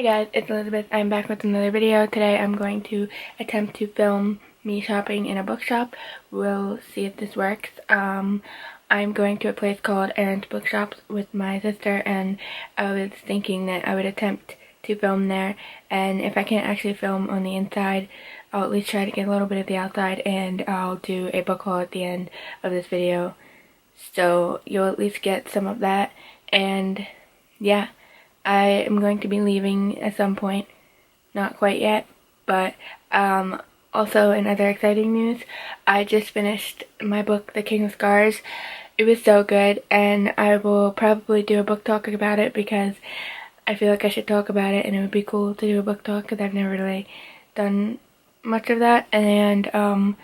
Hey guys, it's Elizabeth. I'm back with another video. Today I'm going to attempt to film me shopping in a bookshop. We'll see if this works. I'm going to a place called Aaron's Bookshops with my sister, and I was thinking that I would attempt to film there, and if I can't actually film on the inside, I'll at least try to get a little bit of the outside, and I'll do a book haul at the end of this video. So you'll at least get some of that, and yeah. I am going to be leaving at some point, not quite yet, but also in other exciting news, I just finished my book, The King of Scars. It was so good, and I will probably do a book talk about it because I feel like I should talk about it, and it would be cool to do a book talk because I've never really done much of that, and I'm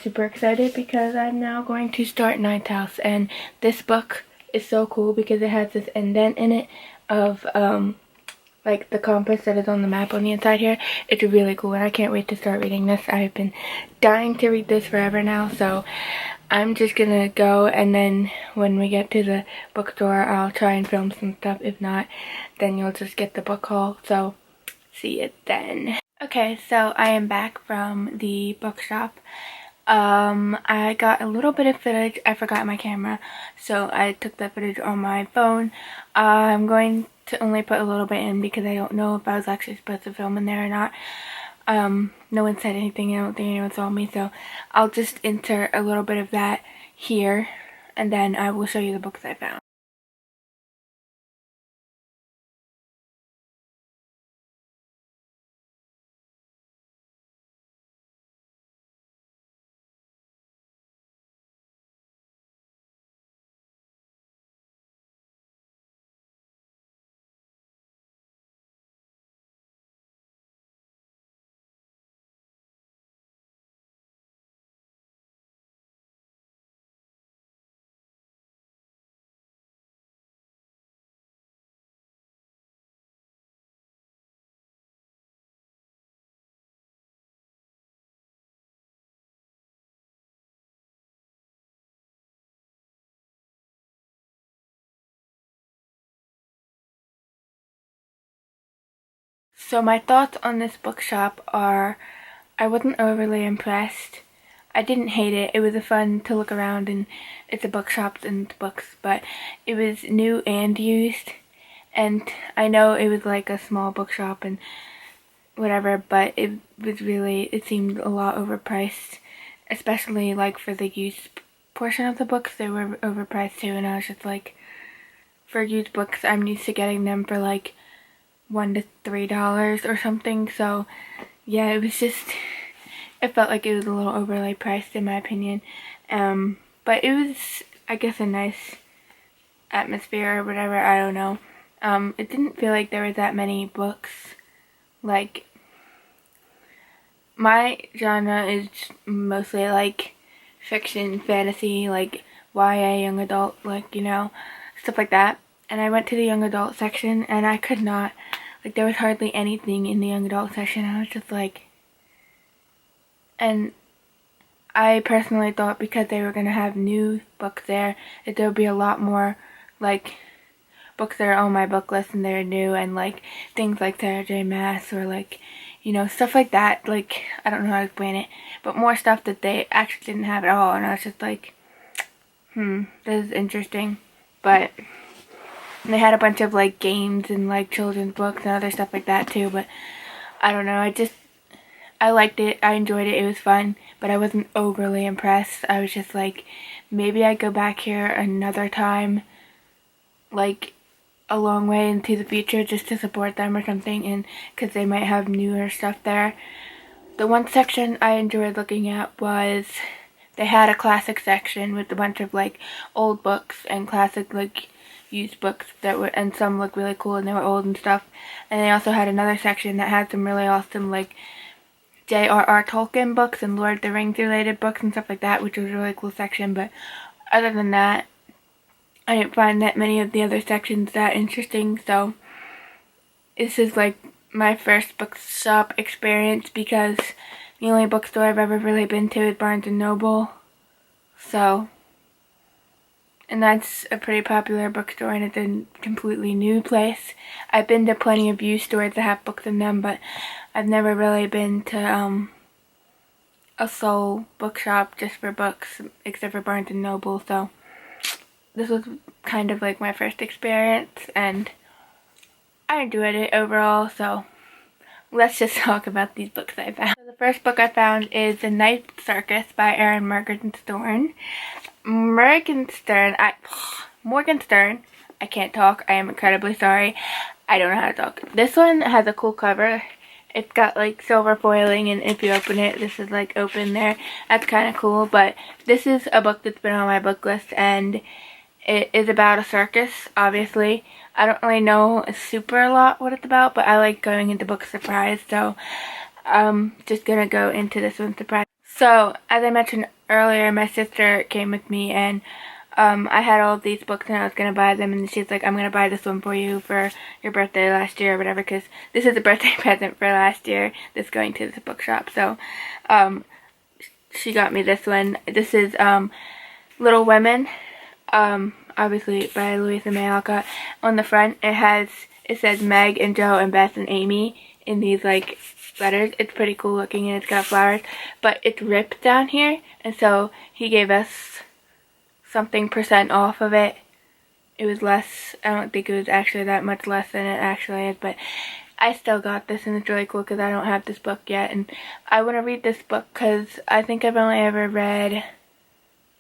super excited because I'm now going to start Ninth House, and this book is so cool because it has this indent in it of like the compass that is on the map on the inside here. It's really cool, and I can't wait to start reading this. I've been dying to read this forever now, so I'm just gonna go, and then when we get to the bookstore I'll try and film some stuff. If not, then you'll just get the book haul, so see you then. Okay, so I am back from the bookshop. I got a little bit of footage. I forgot my camera, so I took that footage on my phone. I'm going to only put a little bit in because I don't know if I was actually supposed to film in there or not. No one said anything. I don't think anyone saw me, so I'll just insert a little bit of that here, and then I will show you the books I found. So my thoughts on this bookshop are, I wasn't overly impressed. I didn't hate it. It was fun to look around, and it's a bookshop and books, but it was new and used. And I know it was like a small bookshop and whatever, but it seemed a lot overpriced, especially like for the used portion of the books. They were overpriced too, and I was just like, for used books, I'm used to getting them for like $1 to $3 or something, so yeah, it was just, it felt like it was a little overly priced in my opinion, but it was, I guess, a nice atmosphere or whatever, I don't know. It didn't feel like there was that many books. Like, my genre is mostly like fiction, fantasy, like YA, young adult, like, you know, stuff like that. And I went to the young adult section, and I could not, like, there was hardly anything in the young adult section. I was just like, and I personally thought because they were going to have new books there, that there would be a lot more, like, books that are on my book list and they're new, and like things like Sarah J. Maas, or like, you know, stuff like that. Like, I don't know how to explain it, but more stuff that they actually didn't have at all, and I was just like, this is interesting. But they had a bunch of like games and like children's books and other stuff like that too, but I don't know, I liked it, I enjoyed it, it was fun, but I wasn't overly impressed. I was just like, maybe I'd go back here another time, like a long way into the future, just to support them or something, and because they might have newer stuff there. The one section I enjoyed looking at was, they had a classic section with a bunch of like old books and classic like used books that were, and some look really cool and they were old and stuff. And they also had another section that had some really awesome like J.R.R. Tolkien books and Lord of the Rings related books and stuff like that, which was a really cool section. But other than that, I didn't find that many of the other sections that interesting. So this is like my first bookshop experience because the only bookstore I've ever really been to is Barnes & Noble. So and that's a pretty popular bookstore, and it's a completely new place. I've been to plenty of used stores that have books in them, but I've never really been to a sole bookshop just for books, except for Barnes & Noble, so this was kind of like my first experience, and I enjoyed it overall, so let's just talk about these books I found. So the first book I found is The Night Circus by Erin Morgenstern. Morgenstern, I can't talk, I am incredibly sorry, I don't know how to talk. This one has a cool cover. It's got like silver foiling, and if you open it, this is like open there. That's kind of cool, but this is a book that's been on my book list, and it is about a circus, obviously. I don't really know super a lot what it's about, but I like going into books surprise, so I'm just gonna go into this one surprise. So, as I mentioned earlier, my sister came with me, and I had all of these books and I was going to buy them, and she's like, I'm going to buy this one for you for your birthday last year or whatever, because this is a birthday present for last year that's going to this bookshop. So she got me this one. This is Little Women, obviously by Louisa May Alcott. On the front it says Meg and Joe and Beth and Amy in these like letters. It's pretty cool looking, and it's got flowers, but it's ripped down here, and so he gave us something % off of it. It was less. I don't think it was actually that much less than it actually is, but I still got this, and it's really cool because I don't have this book yet, and I want to read this book because I think I've only ever read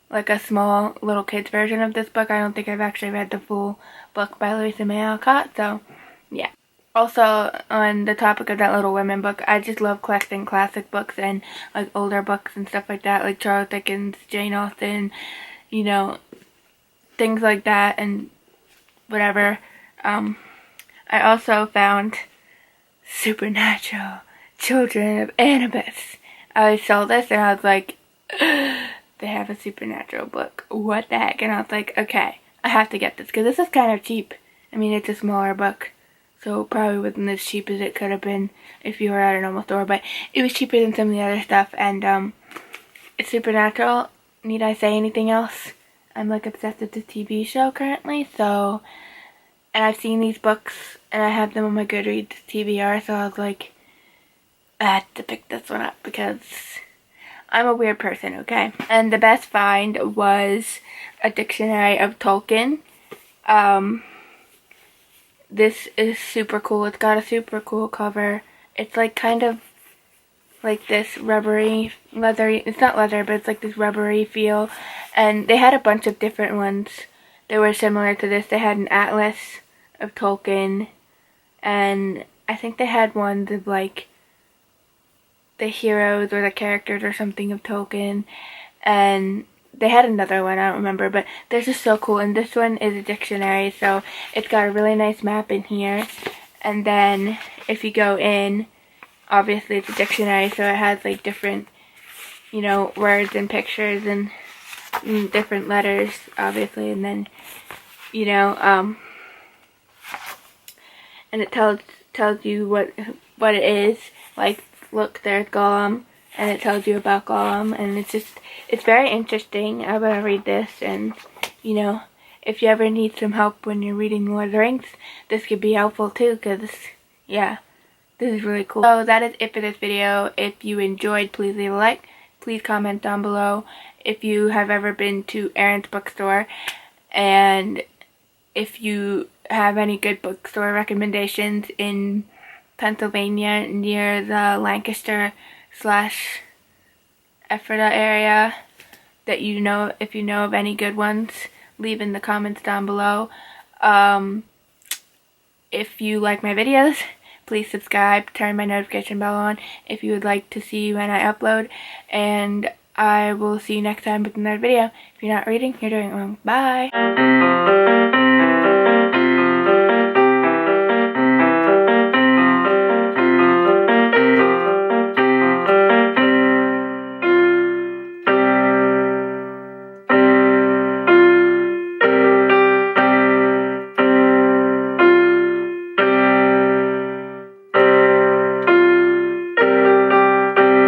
like a small little kids version of this book. I don't think I've actually read the full book by Louisa May Alcott, so yeah. Also, on the topic of that Little Women book, I just love collecting classic books and like older books and stuff like that, like Charles Dickens, Jane Austen, you know, things like that and whatever. I also found Supernatural Children of Annabeth. I saw this and I was like, they have a Supernatural book. What the heck? And I was like, okay, I have to get this because this is kind of cheap. I mean, it's a smaller book, so probably wasn't as cheap as it could have been if you were at a normal store, but it was cheaper than some of the other stuff, and it's Supernatural. Need I say anything else? I'm like obsessed with the TV show currently, so, and I've seen these books and I have them on my Goodreads TBR, so I was like, I had to pick this one up because I'm a weird person, okay? And the best find was a dictionary of Tolkien. This is super cool. It's got a super cool cover. It's like kind of like this rubbery, leathery, it's not leather, but it's like this rubbery feel, and they had a bunch of different ones that were similar to this. They had an atlas of Tolkien, and I think they had ones of like the heroes or the characters or something of Tolkien, and they had another one, I don't remember, but they're just so cool. And this one is a dictionary, so it's got a really nice map in here, and then if you go in, obviously it's a dictionary, so it has like different, you know, words and pictures and different letters, obviously, and then, you know, and it tells you what it is. Like, look, there's Gollum, and it tells you about Gollum, and it's very interesting. I'm gonna read this, and, you know, if you ever need some help when you're reading Lord of the Rings, this could be helpful too, because, yeah. This is really cool. So that is it for this video. If you enjoyed, please leave a like. Please comment down below if you have ever been to Erin's bookstore, and if you have any good bookstore recommendations in Pennsylvania near the Lancaster / Ephrata area that you know, if you know of any good ones, leave in the comments down below. If you like my videos, please subscribe, turn my notification bell on if you would like to see when I upload, and I will see you next time with another video. If you're not reading, you're doing it wrong. Bye!